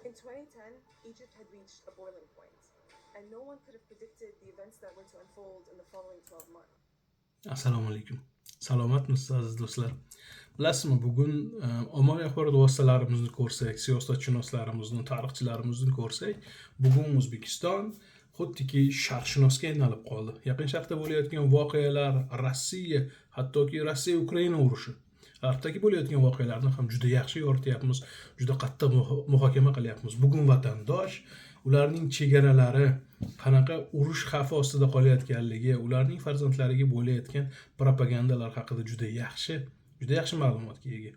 In 2010, Egypt had reached a boiling point, and no one could have predicted the events that were to unfold in the following 12 months. Assalomu alaykum. Salomatmisiz aziz do'stlar? Bilasizmi, bugun ommaviy axborot vositalarimizni ko'rsak, siyosatshunoslarimizni, tarixchilarimizni ko'rsak, bugun O'zbekiston xuddiki sharqshunosga aylanib qoldi. Yaqin Sharqda bo'layotgan voqealar, Rossiya, hattoki Rossiya-Ukraina urushi, G'arbdagi bo'layotgan voqealarni ham juda yaxshi yorityapmiz, juda qattiq muhokama qilyapmiz. Bugun vatandosh ularning chegaralari qanaqa urush xavfi ostida qolayotganligi, ularning farzandlariga bo'layotgan propagandalar haqida juda yaxshi ma'lumotga ega.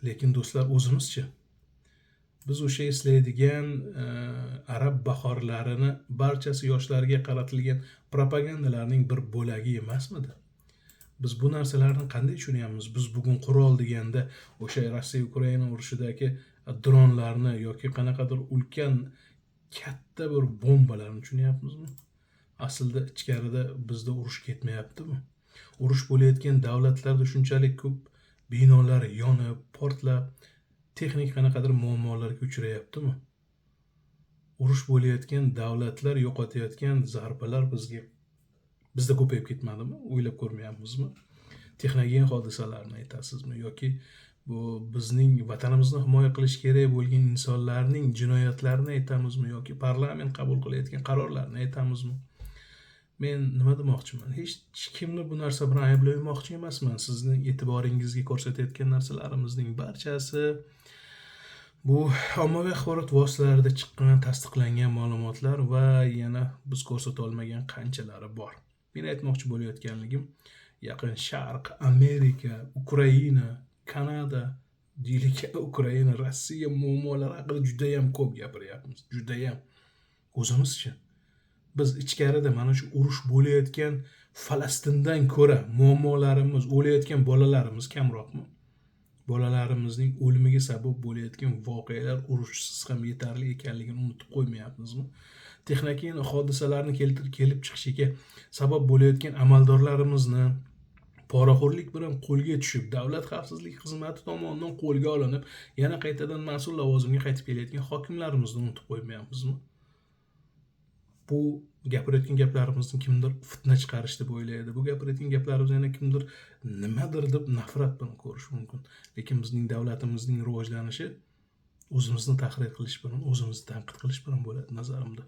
Lekin do'stlar, o'zimizchi? Biz o'sha eslaydigan arab bahorlarini barchasi yoshlarga qaratilgan propagandalarning bir bo'lagi emasmidi? Biz bu narsalarni qanday tushunyapmiz? Biz bugun qurol deganda o'sha Rossiya-Ukraina urushidagi dronlarni yoki qanaqadir ulkan katta bir bombalarni tushunyapmizmi? Aslida ichkarida bizda urush ketmayaptimi? Urush bo'layotgan davlatlarda shunchalik ko'p binolar yonib, portlab, texnik qanaqadir muammolarga uchrayaptimi? Urush bo'layotgan davlatlar yo'qotayotgan zarbalar bizda ko'payib ketmadimi? O'ylab ko'rmayapmizmi? Texnogen hodisalarni aytasizmi yoki bu bizning vatanimizni himoya qilish kerak bo'lgan insonlarning jinoyatlarini aytamizmi yoki parlament qabul qilayotgan qarorlarni aytamizmi? Men nima demoqchiman? Hech kimni bu narsa bilan ayblamoqchi emasman. Sizning e'tiboringizga ko'rsatayotgan narsalarimizning barchasi bu ommaviy axborot vositalarida chiqqan, tasdiqlangan ma'lumotlar va yana biz ko'rsata olmagan qanchalari bor. Men aytmoqchi bo'layotganligim, Yaqin Sharq, Amerika, Ukraina, Kanada, Ukraina, Rossiya muammolari haqida juda ham ko'p gapiryapmiz. Juda ham. O'zimizchi? Biz ichkarida mana shu urush bo'layotgan Falastindan ko'ra muammolarimiz, o'layotgan bolalarimiz kamroqmi? Bolalarimizning o'limiga sabab bo'layotgan voqealar urushsiz ham yetarli ekanligini unutib qo'ymayapmizmi? Texnogen hodisalarni kelib chiqishiga sabab bo'layotgan amaldorlarimizni poraxo'rlik bilan qo'lga tushib, davlat xavfsizlik xizmati tomonidan qo'lga olinib, yana qaytadan mas'ul lavozimga qaytib kelayotgan hokimlarimizni unutib qo'ymayapmizmi? Bu gapirayotgan gaplarimizni kimdir fitna chiqarish deb o'ylaydi. Bu gapirayotgan gaplarimizni yana kimdir nimadir deb nafrat bilan ko'rish mumkin. Lekin bizning davlatimizning rivojlanishi o'zimizni tahrir qilish bilan, o'zimizni tanqid qilish bilan bo'ladi nazarimda.